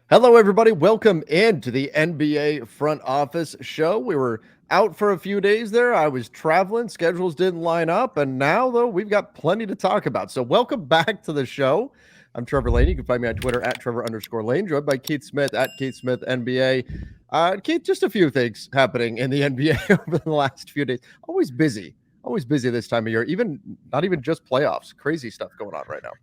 Hello, everybody. Welcome into the NBA front office show. We were out for a few days there. I was traveling, schedules didn't line up. And now, though, we've got plenty to talk about. So, welcome back to the show. I'm Trevor Lane. You can find me on Twitter at Trevor_Lane, joined by Keith Smith at Keith Smith NBA. Keith, just a few things happening in the NBA over the last few days. Always busy this time of year, not even just playoffs. Crazy stuff going on right now.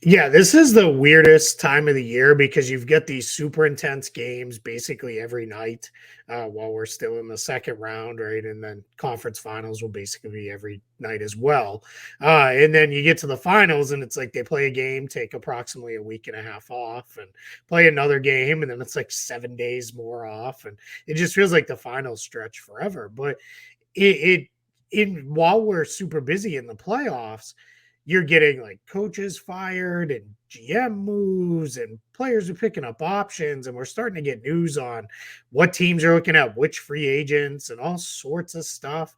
Yeah, this is the weirdest time of the year because you've got these super intense games basically every night while we're still in the second round, right? And then conference finals will basically be every night as well. And then you get to the finals and it's like they play a game, take approximately a week and a half off, and play another game. And then it's like 7 days more off. And it just feels like the finals stretch forever. But while we're super busy in the playoffs, you're getting like coaches fired and GM moves and players are picking up options. And we're starting to get news on what teams are looking at, which free agents and all sorts of stuff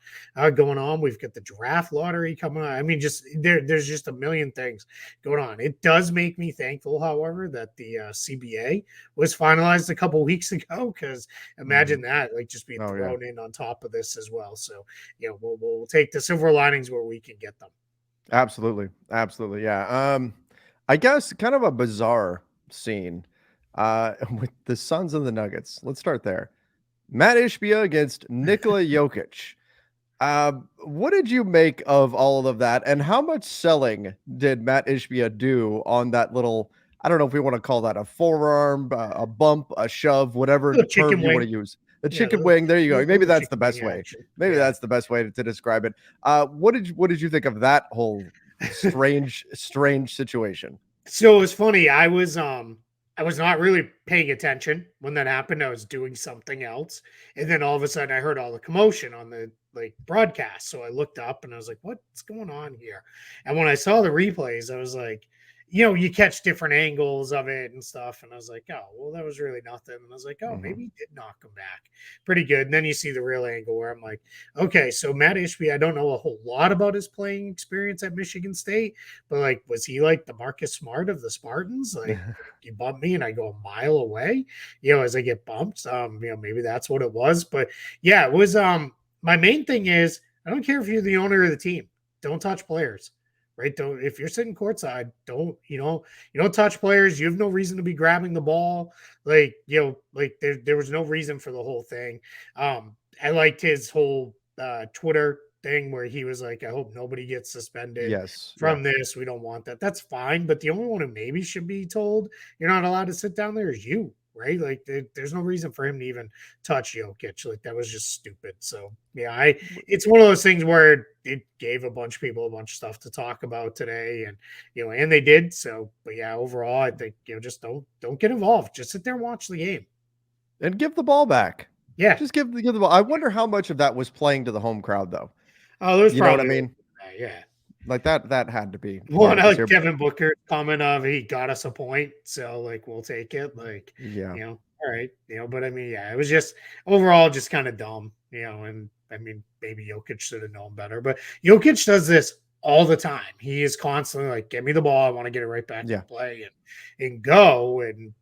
going on. We've got the draft lottery coming on. I mean, there's just a million things going on. It does make me thankful, however, that the CBA was finalized a couple weeks ago, because imagine that, like, just being thrown in on top of this as well. So, we'll take the silver linings where we can get them. Absolutely. Absolutely. Yeah. I guess kind of a bizarre scene with the Suns and the Nuggets. Let's start there. Matt Ishbia against Nikola Jokic. What did you make of all of that? And how much selling did Matt Ishbia do on that little, I don't know if we want to call that a forearm, a bump, a shove, whatever term you want to use. The chicken wing. There you go. Maybe that's the best way. Maybe that's the best way to describe it. What did you think of that whole strange situation? So it was funny. I was not really paying attention when that happened. I was doing something else. And then all of a sudden I heard all the commotion on the broadcast. So I looked up and I was like, what's going on here? And when I saw the replays, I was like, you catch different angles of it and stuff. And I was like, oh, well, that was really nothing. And I was like, oh, maybe he did knock him back pretty good. And then you see the real angle where I'm like, okay, so Matt Ishbia, I don't know a whole lot about his playing experience at Michigan State, but like, was he like the Marcus Smart of the Spartans? Like, you bump me and I go a mile away, as I get bumped. Maybe that's what it was. But yeah, it was my main thing is I don't care if you're the owner of the team, don't touch players. Right. Don't, if you're sitting courtside, don't touch players. You have no reason to be grabbing the ball. Like, there was no reason for the whole thing. I liked his whole Twitter thing where he was like, I hope nobody gets suspended from this. We don't want that. That's fine. But the only one who maybe should be told you're not allowed to sit down there is you. Right. Like there's no reason for him to even touch Jokic. Like that was just stupid. So yeah, it's one of those things where it gave a bunch of people a bunch of stuff to talk about today, and and they did. So, but yeah, overall, I think just don't get involved. Just sit there and watch the game and give the ball back. Yeah, just give the ball. I wonder how much of that was playing to the home crowd, though. Oh, there's know what I mean? Yeah. Like that had to be. Well, I like Devin Booker comment of he got us a point, so like we'll take it. Like, all right, but I mean, yeah, it was just overall just kind of dumb, and I mean, maybe Jokic should have known better, but Jokic does this all the time. He is constantly like, "Get me the ball, I want to get it right back to play and go," and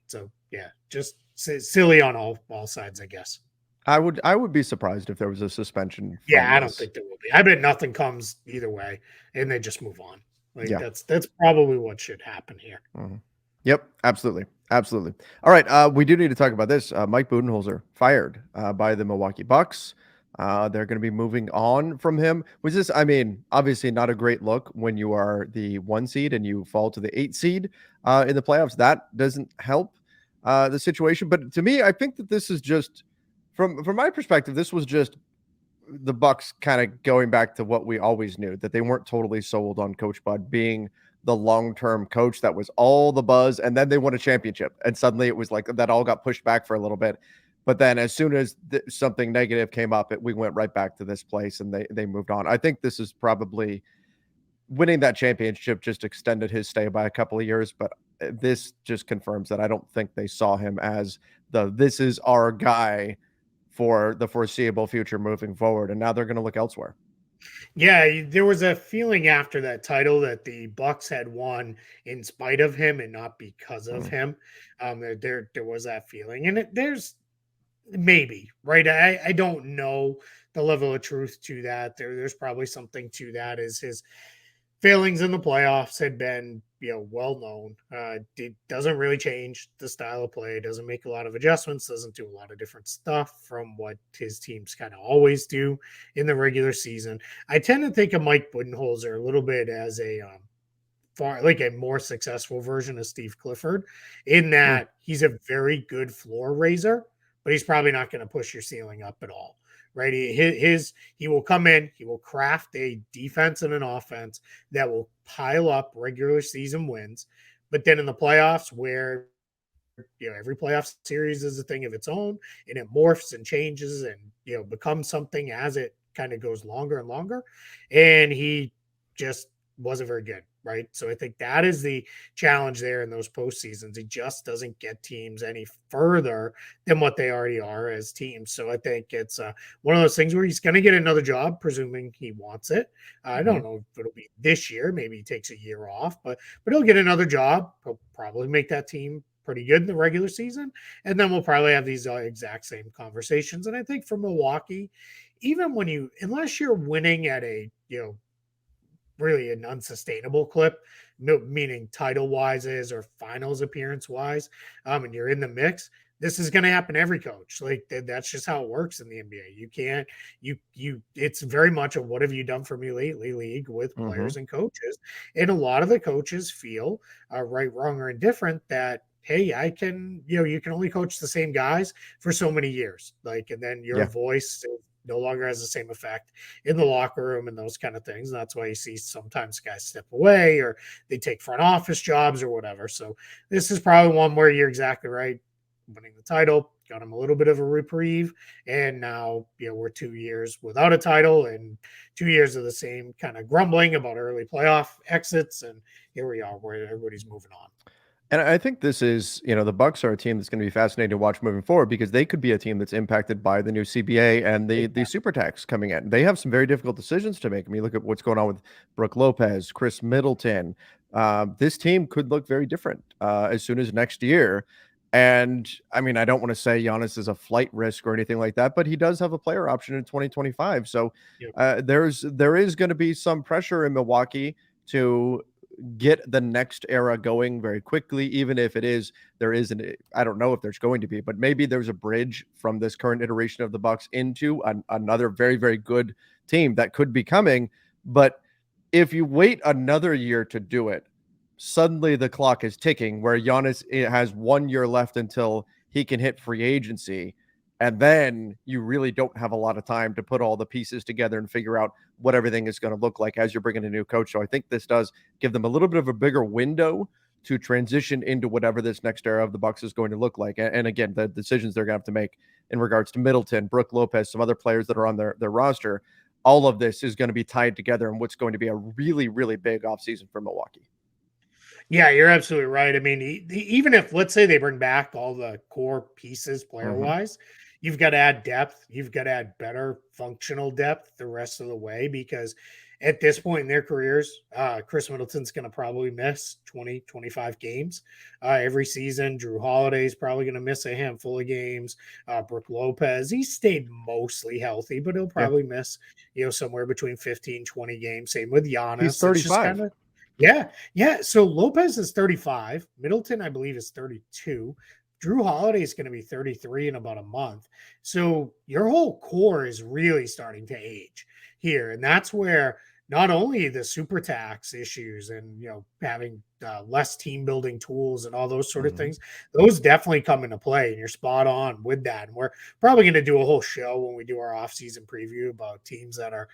so yeah, just silly on all sides, I guess. I would be surprised if there was a suspension. Yeah, I don't think there will be. I bet nothing comes either way, and they just move on. Like that's probably what should happen here. Mm-hmm. Yep, absolutely. All right, we do need to talk about this. Mike Budenholzer fired by the Milwaukee Bucks. They're going to be moving on from him. Was this? I mean, obviously not a great look when you are the 1 seed and you fall to the 8 seed in the playoffs. That doesn't help the situation. But to me, I think that this is just. From my perspective, this was just the Bucks kind of going back to what we always knew, that they weren't totally sold on Coach Bud being the long-term coach. That was all the buzz, and then they won a championship, and suddenly it was like that all got pushed back for a little bit. But then as soon as something negative came up, we went right back to this place, and they moved on. I think this is probably winning that championship just extended his stay by a couple of years, but this just confirms that I don't think they saw him as this is our guy for the foreseeable future moving forward. And now they're going to look elsewhere. Yeah, there was a feeling after that title that the Bucks had won in spite of him and not because of Mm, him. There was that feeling, and there's maybe right. I don't know the level of truth to that. There's probably something to that. Is his failings in the playoffs had been, well known. It doesn't really change the style of play. Doesn't make a lot of adjustments. Doesn't do a lot of different stuff from what his teams kind of always do in the regular season. I tend to think of Mike Budenholzer a little bit as a far like a more successful version of Steve Clifford, in mm, that he's a very good floor raiser, but he's probably not going to push your ceiling up at all. Right? He will come in, he will craft a defense and an offense that will pile up regular season wins, but then in the playoffs, where every playoff series is a thing of its own, and it morphs and changes and becomes something as it kind of goes longer and longer, and he just wasn't very good, right? So I think that is the challenge there in those postseasons. He just doesn't get teams any further than what they already are as teams. So I think it's one of those things where he's going to get another job, presuming he wants it. I mm-hmm. don't know if it'll be this year. Maybe he takes a year off, but he'll get another job. He'll probably make that team pretty good in the regular season, and then we'll probably have these exact same conversations. And I think for Milwaukee, even when unless you're winning at a really an unsustainable clip, meaning title wise is or finals appearance wise, and you're in the mix. This is going to happen every coach. Like that's just how it works in the NBA. You can't It's very much a what have you done for me lately league with Mm-hmm. players and coaches, and a lot of the coaches feel right, wrong, or indifferent that hey, I can you can only coach the same guys for so many years, like, and then your Yeah. voice no longer has the same effect in the locker room and those kind of things. And that's why you see sometimes guys step away or they take front office jobs or whatever. So this is probably one where you're exactly right. Winning the title got him a little bit of a reprieve, and now we're 2 years without a title and 2 years of the same kind of grumbling about early playoff exits, and here we are where everybody's moving on. And I think this is, the Bucks are a team that's going to be fascinating to watch moving forward because they could be a team that's impacted by the new CBA and the super tax coming in. They have some very difficult decisions to make. I mean, look at what's going on with Brooke Lopez, Chris Middleton. This team could look very different as soon as next year. And I mean, I don't want to say Giannis is a flight risk or anything like that, but he does have a player option in 2025. So Yep. there is going to be some pressure in Milwaukee to get the next era going very quickly, even if there isn't. I don't know if there's going to be, but maybe there's a bridge from this current iteration of the Bucks into another very, very good team that could be coming. But if you wait another year to do it, suddenly the clock is ticking where Giannis has 1 year left until he can hit free agency. And then you really don't have a lot of time to put all the pieces together and figure out what everything is going to look like as you're bringing a new coach. So I think this does give them a little bit of a bigger window to transition into whatever this next era of the Bucks is going to look like. And again, the decisions they're going to have to make in regards to Middleton, Brooke Lopez, some other players that are on their roster, all of this is going to be tied together in what's going to be a really, really big offseason for Milwaukee. Yeah, you're absolutely right. I mean, even if let's say they bring back all the core pieces player Mm-hmm. wise, you've got to add depth. You've got to add better functional depth the rest of the way, because at this point in their careers, Chris Middleton's going to probably miss 20, 25 games every season. Drew Holiday's probably going to miss a handful of games. Brooke Lopez, he stayed mostly healthy, but he'll Yeah. probably miss, somewhere between 15, 20 games. Same with He's Giannis. It's just kind 35. of, yeah, yeah. So Lopez is 35. Middleton, I believe, is 32. Drew Holiday is going to be 33 in about a month. So your whole core is really starting to age here. And that's where not only the super tax issues and, having less team building tools and all those sort of Mm-hmm. things, those definitely come into play. And you're spot on with that. And we're probably going to do a whole show when we do our offseason preview about teams that are,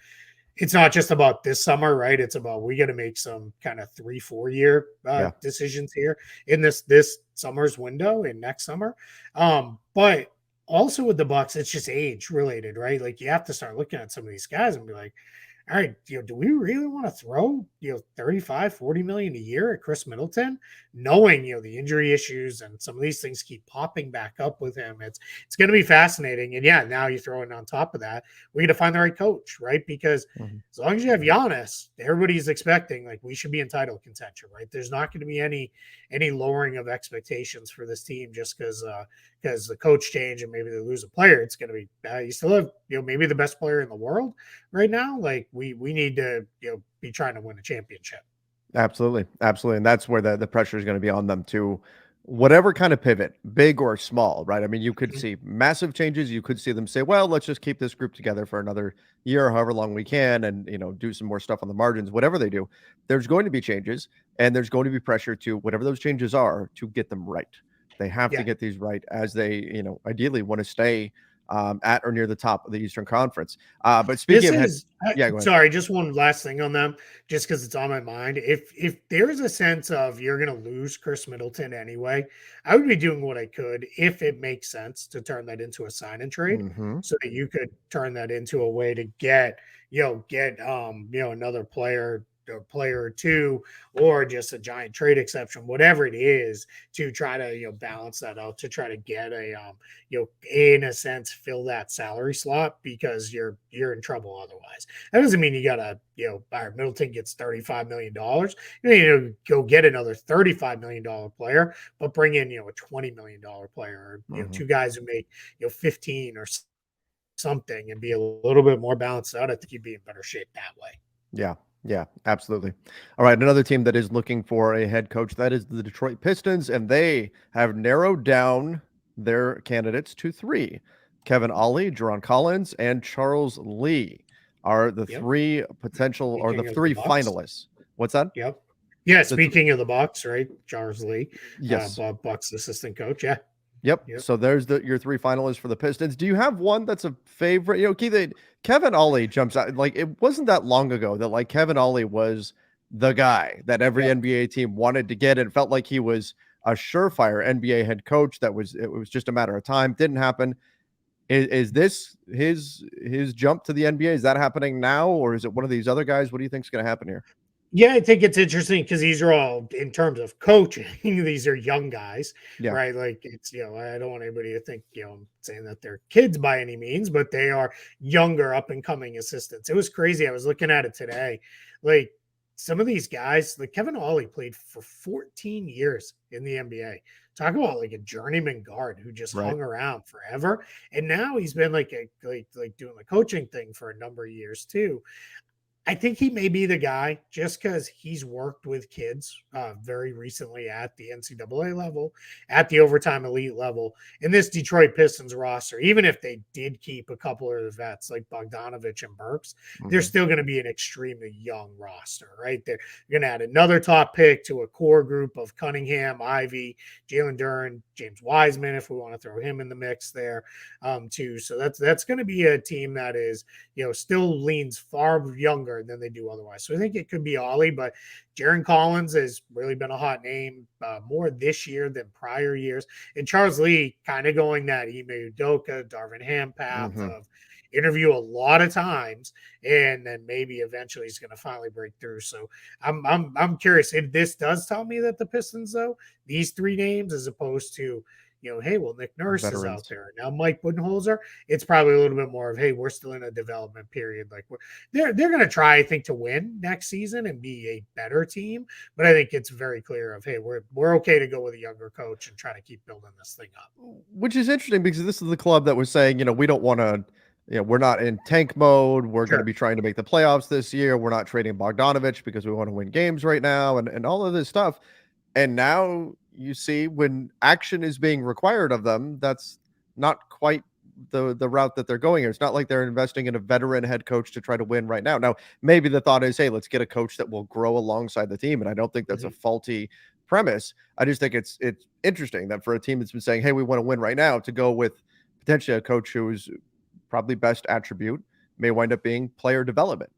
it's not just about this summer, right? It's about we got to make some kind of 3-4 year Yeah. decisions here in this summer's window and next summer. But also with the Bucks, it's just age related, right? Like you have to start looking at some of these guys and be like, all right, do we really want to throw, 35, 40 million a year at Chris Middleton, knowing, the injury issues and some of these things keep popping back up with him? It's going to be fascinating. And yeah, now you throw in on top of that, we got to find the right coach, right? Because Mhm. as long as you have Giannis, everybody's expecting like we should be in title contention, right? There's not going to be any lowering of expectations for this team just because the coach change and maybe they lose a player. It's going to be you still have maybe the best player in the world right now. Like we need to be trying to win a championship. Absolutely, absolutely, and that's where the pressure is going to be on them to whatever kind of pivot, big or small, right? I mean, you could Mhm. see massive changes. You could see them say, "Well, let's just keep this group together for another year, however long we can, and do some more stuff on the margins." Whatever they do, there's going to be changes, and there's going to be pressure to whatever those changes are to get them right. They have to Yeah. get these right as they, ideally want to stay at or near the top of the Eastern Conference. But speaking This of head, is yeah, go ahead. sorry, just one last thing on them, just because it's on my mind. If there's a sense of you're gonna lose Chris Middleton anyway, I would be doing what I could if it makes sense to turn that into a sign and trade, Hmm. so that you could turn that into a way to get another player or player or two, or just a giant trade exception, whatever it is, to try to balance that out, to try to get in a sense fill that salary slot, because you're in trouble otherwise. That doesn't mean you gotta, Byron Middleton gets $35 million. You need to go get another $35 million player, but bring in a $20 million player, or Hmm. two guys who make 15 or something, and be a little bit more balanced out. I think you'd be in better shape that way. Yeah. Yeah, absolutely. All right, another team that is looking for a head coach, that is the Detroit Pistons, and they have narrowed down their candidates to three. Kevin Ollie, Jerron Collins, and Charles Lee are the Yep. three potential or the Speaking of the three Bucks, finalists. What's that? yep. Yeah, The th- speaking of the Bucks, right? Charles Lee, yes. Bucks assistant coach. Yeah. Yep. Yep. So there's your three finalists for the Pistons. Do you have one that's a favorite? Keith, Kevin Ollie jumps out. Like, it wasn't that long ago that like Kevin Ollie was the guy that every Yep. NBA team wanted to get. It felt like he was a surefire NBA head coach. It was just a matter of time. Didn't happen. Is this his jump to the NBA? Is that happening now, or is it one of these other guys? What do you think is going to happen here? Yeah, I think it's interesting because these are all, in terms of coaching, these are young guys, Yeah. right? Like it's, I don't want anybody to think, I'm saying that they're kids by any means, but they are younger, up and coming assistants. It was crazy. I was looking at it today. Like some of these guys, like Kevin Ollie played for 14 years in the NBA. Talk about like a journeyman guard who just Right. hung around forever. And now he's been like doing the coaching thing for a number of years too. I think he may be the guy just because he's worked with kids very recently at the NCAA level, at the overtime elite level. In this Detroit Pistons roster, even if they did keep a couple of the vets like Bogdanovich and Burks, they're Hmm. still going to be an extremely young roster, right? They're going to add another top pick to a core group of Cunningham, Ivy, Jalen Duren, James Wiseman, if we want to throw him in the mix there, too. So that's going to be a team that is still leans far younger than they do otherwise. So I think it could be Ollie, but Jaron Collins has really been a hot name more this year than prior years. And Charles Lee kind of going that Ime Udoka, Darvin Ham path Hmm. of interview a lot of times, and then maybe eventually he's going to finally break through. So I'm curious. If this does tell me that the Pistons, though, these three names, as opposed to hey, well, Nick Nurse is out Veterans. there now, Mike Budenholzer, it's probably a little bit more of, hey, we're still in a development period. Like they're going to try, I think, to win next season and be a better team. But I think it's very clear of, hey, we're okay to go with a younger coach and try to keep building this thing up. Which is interesting because this is the club that was saying, we don't want to, we're not in tank mode. We're going to Sure. be trying to make the playoffs this year. We're not trading Bogdanovich because we want to win games right now and all of this stuff. And now you see when action is being required of them, that's not quite the route that they're going here. It's not like they're investing in a veteran head coach to try to win right now. Now, maybe the thought is, hey, let's get a coach that will grow alongside the team. And I don't think that's a Mhm. faulty premise. I just think it's interesting that for a team that's been saying, hey, we want to win right now, to go with potentially a coach whose probably best attribute may wind up being player development.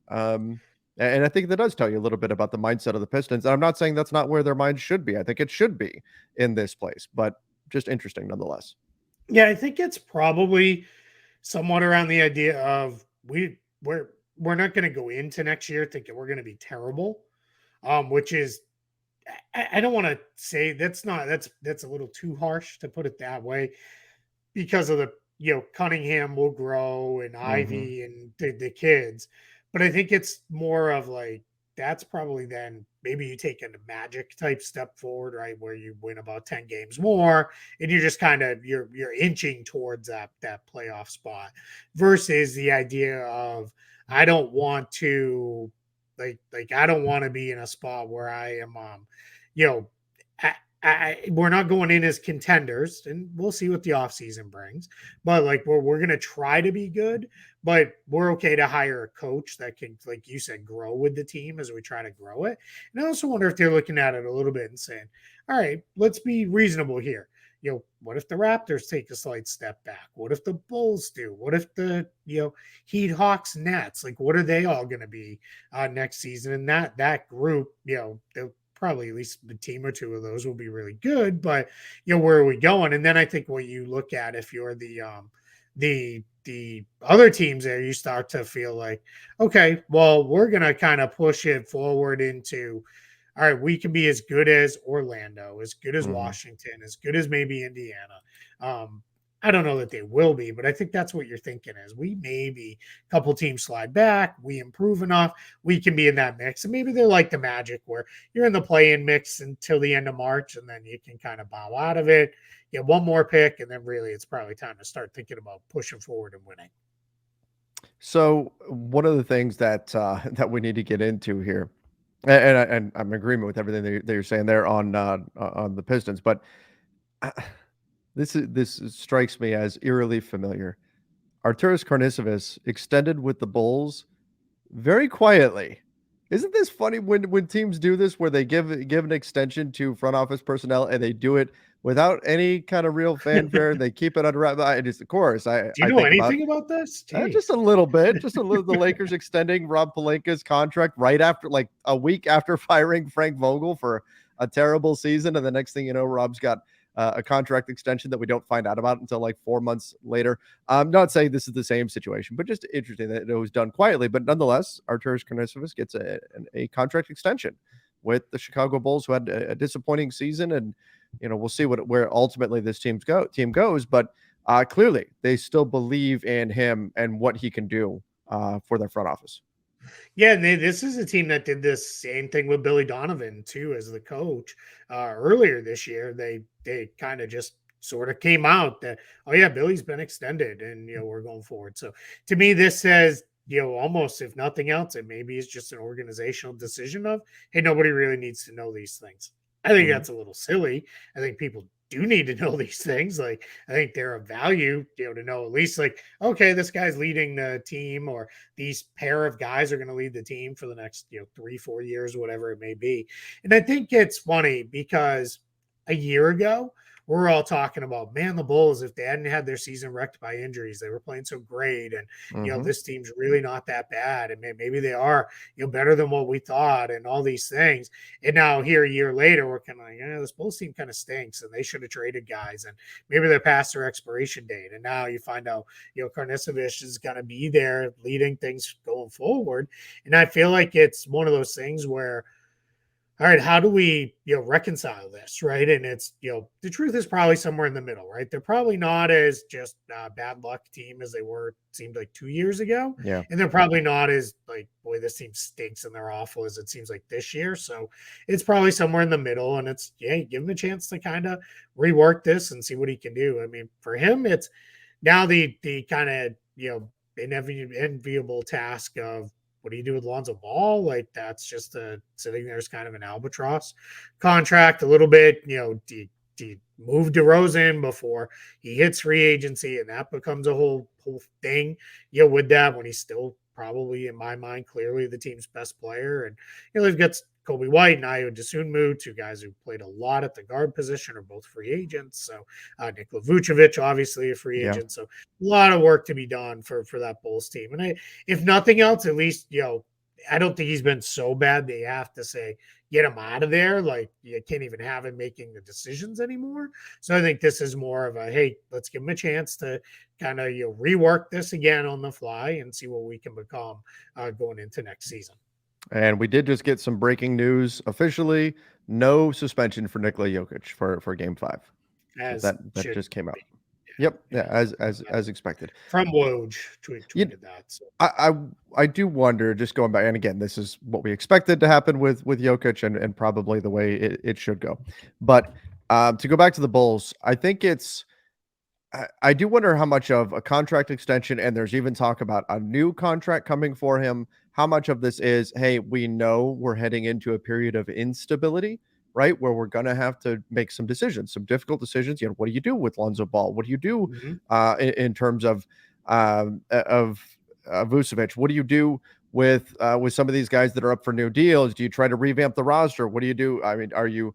And I think that does tell you a little bit about the mindset of the Pistons. And I'm not saying that's not where their minds should be. I think it should be in this place, but just interesting nonetheless. Yeah, I think it's probably somewhat around the idea of we're we're not going to go into next year thinking we're going to be terrible, which is I don't want to say that's a little too harsh to put it that way because of the Cunningham will grow and Mm-hmm. Ivy and the kids, but I think it's more of like that's probably then maybe you take a magic type step forward, right, where you win about 10 games more and you're just kind of you're inching towards that playoff spot versus the idea of I don't want to like I don't want to be in a spot where I am you know we're not going in as contenders, and we'll see what the offseason brings. But like we're going to try to be good, but we're okay to hire a coach that can, like you said, grow with the team as we try to grow it. And I also wonder if they're looking at it a little bit and saying, all right, let's be reasonable here. What if the Raptors take a slight step back? What if the Bulls do? What if the Heat, Hawks, Nets? Like, what are they all going to be next season? And that group, they'll probably at least a team or two of those will be really good. But where are we going? And then I think what you look at if you're the other teams there, you start to feel like, okay, well, we're gonna kind of push it forward into all right, we can be as good as Orlando, as good as Mm-hmm. Washington, as good as maybe Indiana. Um, I don't know that they will be, but I think that's what you're thinking is we maybe a couple teams slide back, we improve enough, we can be in that mix. And maybe they're like the Magic where you're in the play-in mix until the end of March, and then you can kind of bow out of it, get one more pick, and then really it's probably time to start thinking about pushing forward and winning. So one of the things that that we need to get into here, and I'm in agreement with everything that you're saying there on the Pistons, but uh, this strikes me as eerily familiar. Arturas Karnisovas extended with the Bulls very quietly. Isn't this funny when teams do this where they give an extension to front office personnel and they do it without any kind of real fanfare? They keep it under wraps. And just of course, I Do you I know think about anything about this? just a Jeez. little bit, just a little. The Lakers extending Rob Pelinka's contract right after, like a week after firing Frank Vogel for a terrible season, and the next thing you know, Rob's got a contract extension that we don't find out about until like 4 months later. I'm not saying this is the same situation, but just interesting that it was done quietly. But nonetheless, Arturas Karnisovas gets a contract extension with the Chicago Bulls, who had a disappointing season, and we'll see where ultimately this team goes, but clearly they still believe in him and what he can do for their front office. Yeah, and this is a team that did this same thing with Billy Donovan too as the coach earlier this year. They kind of just sort of came out that oh yeah, Billy's been extended and we're going forward. So to me, this says almost if nothing else, it maybe is just an organizational decision of hey, nobody really needs to know these things. I think Mhm. that's a little silly. I think people do need to know these things. Like I think they're of value, to know at least like okay, this guy's leading the team or these pair of guys are going to lead the team for the next 3-4 years, whatever it may be. And I think it's funny because a year ago we're all talking about man the Bulls if they hadn't had their season wrecked by injuries they were playing so great and Mhm. this team's really not that bad and maybe they are better than what we thought and all these things. And now here a year later we're kind of like this Bulls team kind of stinks and they should have traded guys and maybe they're past their expiration date and now you find out Karnisovas is going to be there leading things going forward. And I feel like it's one of those things where, all right, how do we, reconcile this, right? And it's, the truth is probably somewhere in the middle, right? They're probably not as just bad luck team as they were, seemed like 2 years ago. Yeah. And they're probably not as like, boy, this team stinks and they're awful as it seems like this year. So it's probably somewhere in the middle. And it's, yeah, give him a chance to kind of rework this and see what he can do. I mean, for him, it's, now the kind of enviable task of what do you do with Lonzo Ball? Like that's just sitting there as kind of an albatross contract a little bit. Do you move DeRozan before he hits free agency, and that becomes a whole thing. With that when he's still probably in my mind clearly the team's best player, and they've got Kobe White and Ayo Dosunmu, two guys who played a lot at the guard position, are both free agents. So Nikola Vucevic, obviously a free Yeah. agent. So a lot of work to be done for that Bulls team. And if nothing else, at least I don't think he's been so bad they have to say, get him out of there. Like you can't even have him making the decisions anymore. So I think this is more of a, hey, let's give him a chance to kind of rework this again on the fly and see what we can become going into next season. And we did just get some breaking news officially. No suspension for Nikola Jokic for Game 5. So As that should just came out. be. Yep, yeah, Yeah. as expected. From Woj You, tweeted that. So. I do wonder, just going back, and again, this is what we expected to happen with Jokic, and probably the way it should go. But to go back to the Bulls, I think I do wonder how much of a contract extension, and there's even talk about a new contract coming for him. How much of this is, hey, we know we're heading into a period of instability, right? Where we're going to have to make some decisions, some difficult decisions. What do you do with Lonzo Ball? What do you do Mhm. in terms of Vucevic? What do you do with some of these guys that are up for new deals? Do you try to revamp the roster? What do you do? I mean, are you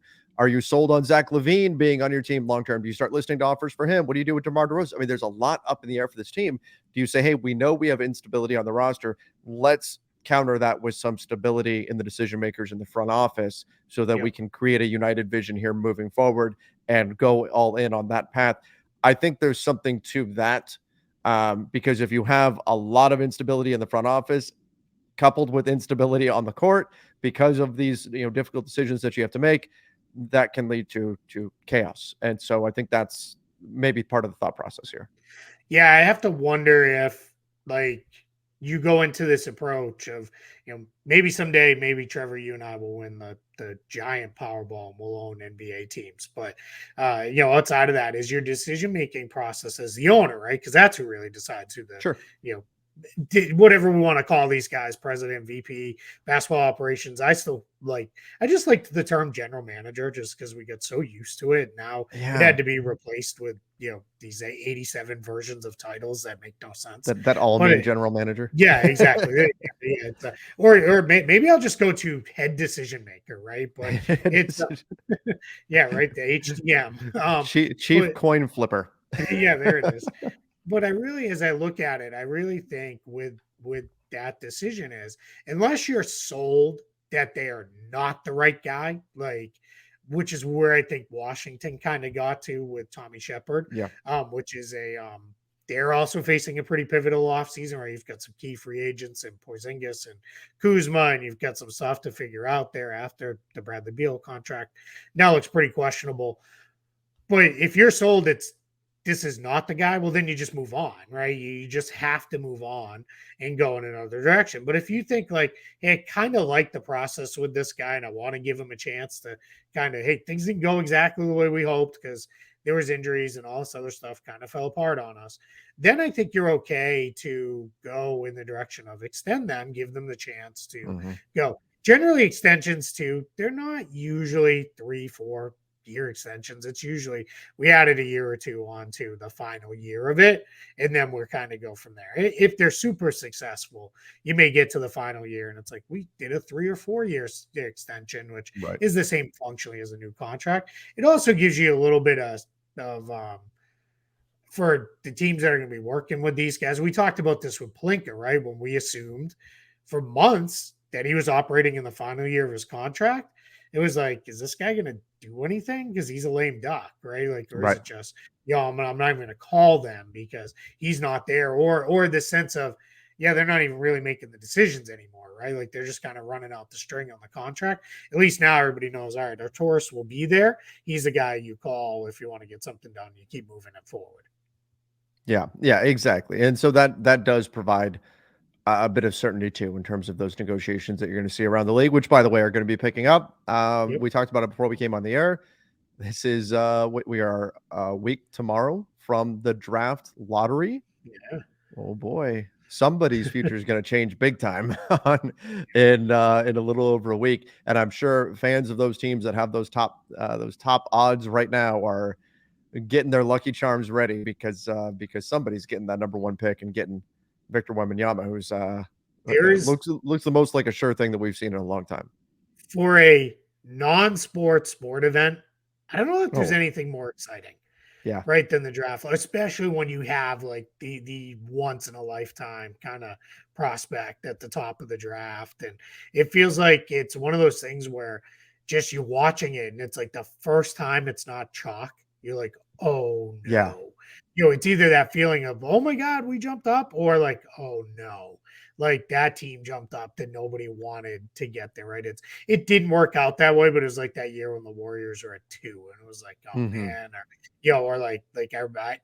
sold on Zach LaVine being on your team long term? Do you start listening to offers for him? What do you do with DeMar DeRozan? I mean, there's a lot up in the air for this team. Do you say, hey, we know we have instability on the roster. Let's counter that with some stability in the decision makers in the front office so that we can create a united vision here moving forward and go all in on that path. I think there's something to that because if you have a lot of instability in the front office, coupled with instability on the court because of these difficult decisions that you have to make, that can lead to chaos. And so I think that's maybe part of the thought process here. Yeah, I have to wonder if like you go into this approach of, maybe someday, maybe Trevor, you and I will win the giant Powerball and we'll own NBA teams. But outside of that, is your decision making process as the owner, right? Because that's who really decides who the Sure. Whatever we want to call these guys, president, VP, basketball operations. I just like the term general manager just because we get so used to it. Now it had to be replaced with, these 87 versions of titles that make no sense. That all But mean general manager. yeah, exactly. Yeah, or maybe I'll just go to head decision maker, right? But it's yeah, right. The HDM, Chief coin flipper. yeah, there it is. But I really, as I look at it, I really think with that decision is, unless you're sold that they are not the right guy, like, which is where I think Washington kind of got to with Tommy Shepard, Yeah. which is they're also facing a pretty pivotal offseason where you've got some key free agents and Porzingis and Kuzma, and you've got some stuff to figure out there after the Bradley Beal contract. Now looks pretty questionable. But if you're sold this is not the guy, well, then you just move on, right? You just have to move on and go in another direction. But if you think like, hey, I kind of like the process with this guy and I want to give him a chance to kind of, hey, things didn't go exactly the way we hoped because there was injuries and all this other stuff kind of fell apart on us, then I think you're okay to go in the direction of extend them, give them the chance to go. Generally, extensions too, they're not usually 3-4 year extensions. It's usually we added a year or two onto the final year of it, and then we're kind of go from there. If they're super successful, you may get to the final year, and it's like we did a 3 or 4 years extension, which is the same functionally as a new contract. It also gives you a little bit of for the teams that are going to be working with these guys. We talked about this with Pelinka, right? When we assumed for months that he was operating in the final year of his contract, it was like, is this guy going to do anything? Because he's a lame duck, right? Like, or is it just, I'm not even going to call them because he's not there, or the sense of, they're not even really making the decisions anymore, right? Like they're just kind of running out the string on the contract. At least now everybody knows, all right, Arturas will be there. He's the guy you call if you want to get something done. You keep moving it forward. Yeah, exactly. And so that does provide a bit of certainty too in terms of those negotiations that you're going to see around the league, which by the way are going to be picking up. We talked about it before we came on the air. This is we are a week tomorrow from the draft lottery. Yeah. Oh boy, somebody's future is going to change big time in a little over a week, and I'm sure fans of those teams that have those top odds right now are getting their lucky charms ready because somebody's getting that number one pick and getting Victor Wembanyama, who's looks the most like a sure thing that we've seen in a long time. For a non-sport sport event, I don't know if there's anything more exciting, right, than the draft, especially when you have like the once in a lifetime kind of prospect at the top of the draft, and it feels like it's one of those things where just you watching it, and it's like the first time it's not chalk, you're like, oh Yeah. no. It's either that feeling of, oh my God, we jumped up, or like, oh no, like that team jumped up that nobody wanted to get there, right? It didn't work out that way, but it was like that year when the Warriors were at 2, and it was like, oh Hmm. man, or like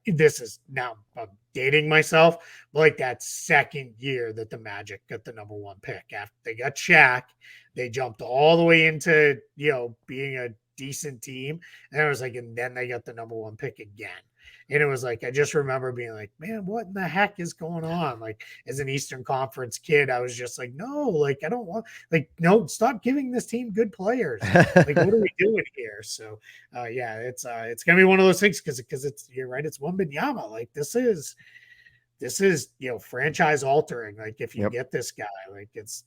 this is now I'm dating myself, but like that second year that the Magic got the number 1 pick after they got Shaq, they jumped all the way into being a decent team, and it was like, and then they got the number 1 pick again. And it was like, I just remember being like, man, what in the heck is going on? Like, as an Eastern Conference kid, I was just like, no, like, I don't want, like, no, stop giving this team good players. Like, what are we doing here? So, yeah, it's gonna be one of those things because you're right, it's Wembanyama. Like, this is franchise altering. Like, if you Yep. get this guy, like, it's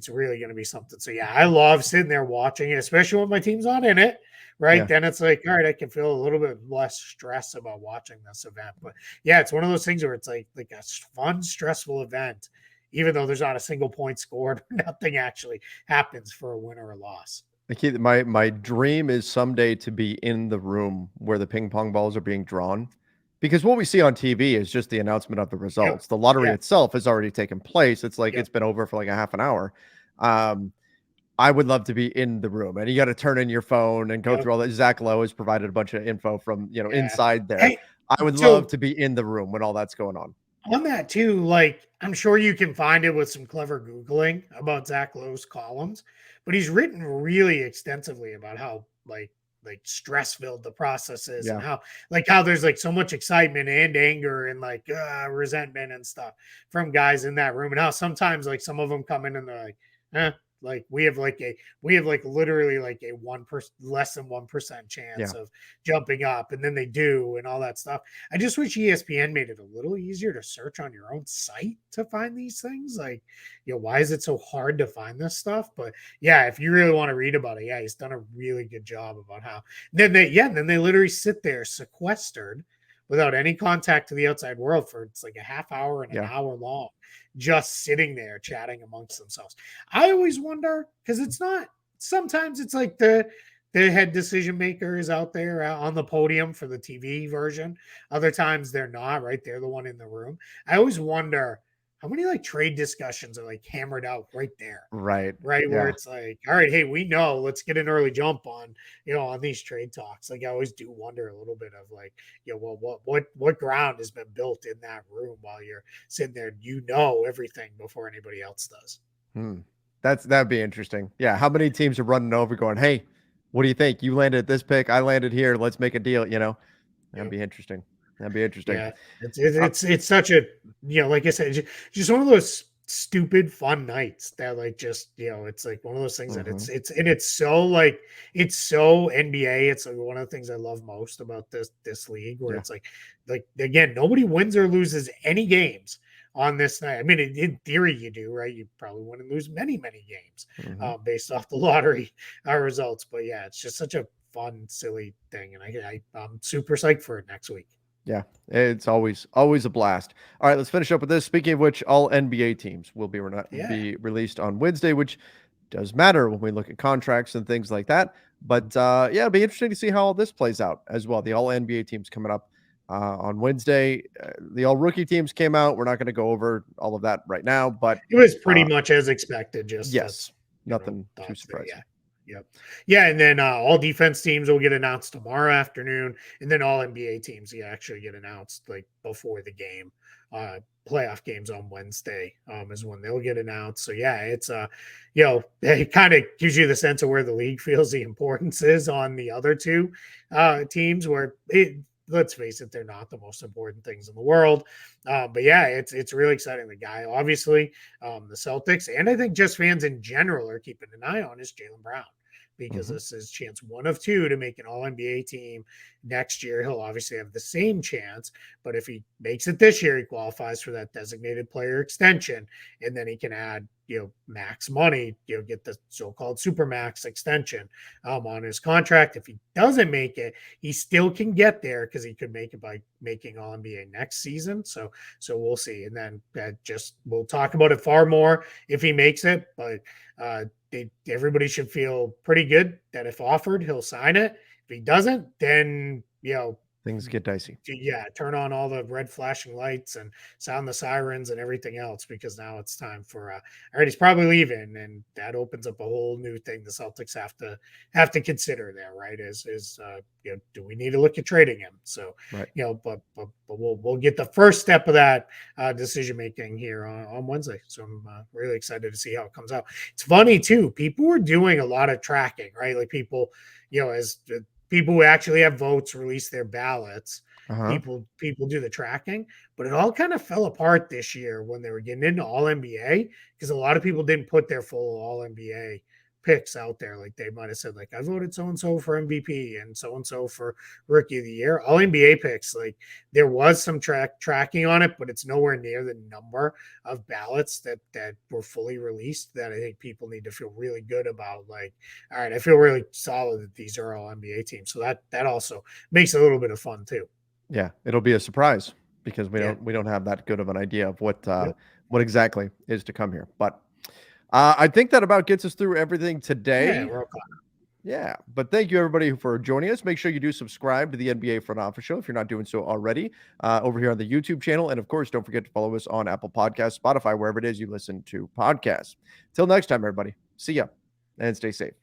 really going to be something. So yeah, I love sitting there watching it, especially when my team's not in it, right? Yeah. Then it's like, all right, I can feel a little bit less stress about watching this event. But yeah, it's one of those things where it's like a fun, stressful event, even though there's not a single point scored, nothing actually happens for a win or a loss. My dream is someday to be in the room where the ping pong balls are being drawn, because what we see on TV is just the announcement of the Yep. results. The lottery Yeah. itself has already taken place. It's like Yep. it's been over for like a half an hour. Um, I would love to be in the room, and you got to turn in your phone and go Yep. through all that. Zach Lowe has provided a bunch of info from Yeah. inside there. Hey, I would love so to be in the room when all that's going on. on that too, like I'm sure you can find it with some clever Googling about Zach Lowe's columns, but he's written really extensively about how like stress filled the process is, and Yeah, how there's like so much excitement and anger and like resentment and stuff from guys in that room, and how sometimes like some of them come in and they're like, like we have like literally like a 1% less than 1% chance yeah, of jumping up, and then they do and all that stuff. I just wish ESPN made it a little easier to search on your own site to find these things. Like, why is it so hard to find this stuff? But yeah, if you really want to read about it, yeah, he's done a really good job about how then they literally sit there sequestered without any contact to the outside world for it's like a half hour and an yeah. hour long, just sitting there chatting amongst themselves. I always wonder because it's not. Sometimes it's like the head decision maker is out there on the podium for the TV version. Other times they're not, right? They're the one in the room. I always wonder how many like trade discussions are like hammered out right there, Right. right? Where Yeah. it's like, all right, hey, we know, let's get an early jump on, on these trade talks. Like I always do wonder a little bit of like, well, what ground has been built in that room while you're sitting there, everything before anybody else does. Hmm. That'd be interesting. Yeah. How many teams are running over going, "Hey, what do you think? You landed at this pick. I landed here. Let's make a deal." That'd Yeah. be interesting. That'd be interesting. Yeah, it's Uh, it's such a like I said, just one of those stupid fun nights that like just it's like one of those things that mhm. it's so NBA. It's like one of the things I love most about this league, where Yeah. it's like again, nobody wins or loses any games on this night. I mean, in theory, you do, right? You probably win and lose many games Mhm. based off the lottery results. But yeah, it's just such a fun, silly thing, and I'm super psyched for it next week. Yeah, it's always a blast. All right, let's finish up with this. Speaking of which, all NBA teams will Yeah. be released on Wednesday, which does matter when we look at contracts and things like that. But yeah, it'll be interesting to see how all this plays out as well. The all NBA teams coming up on Wednesday. The all rookie teams came out. We're not going to go over all of that right now, but It was pretty uh, much as expected. Just yes, that's nothing too thoughts there. Yeah, surprising. yep, yeah. And then all defense teams will get announced tomorrow afternoon, and then all NBA teams actually get announced like before the game. Playoff games on Wednesday is when they'll get announced. So yeah, it's it kind of gives you the sense of where the league feels the importance is on the other two teams. Where let's face it, they're not the most important things in the world. But yeah, it's really exciting. The guy, obviously, the Celtics, and I think just fans in general are keeping an eye on is Jaylen Brown, because Hmm. this is chance one of two to make an All NBA team. next year he'll obviously have the same chance. But if he makes it this year, he qualifies for that designated player extension, and then he can add, max money, get the so-called supermax extension on his contract. If he doesn't make it, he still can get there because he could make it by making All-NBA next season. So we'll see. And then we'll talk about it far more if he makes it. But everybody should feel pretty good that if offered, he'll sign it. If he doesn't, then things get dicey. Yeah, turn on all the red flashing lights and sound the sirens and everything else, because now it's time for all right, he's probably leaving, and that opens up a whole new thing the Celtics have to consider there, right? Is do we need to look at trading him? So right. But we'll get the first step of that decision making here on Wednesday. So I'm really excited to see how it comes out. It's funny too, people were doing a lot of tracking, right? Like people, as people who actually have votes release their ballots. People do the tracking, but it all kind of fell apart this year when they were getting into All-NBA, because a lot of people didn't put their full All-NBA picks out there. Like they might have said, like, I voted so-and-so for MVP and so-and-so for Rookie of the Year. All-NBA picks, like there was some tracking on it, but it's nowhere near the number of ballots that were fully released that I think people need to feel really good about. Like, all right, I feel really solid that these are All-NBA teams. So that also makes it a little bit of fun too. Yeah, it'll be a surprise because we don't have that good of an idea of what exactly is to come here. But I think that about gets us through everything today. Yeah, we're okay. Yeah, but thank you everybody for joining us. Make sure you do subscribe to the NBA Front Office Show if you're not doing so already over here on the YouTube channel. And of course, don't forget to follow us on Apple Podcasts, Spotify, wherever it is you listen to podcasts. Till next time, everybody. See ya and stay safe.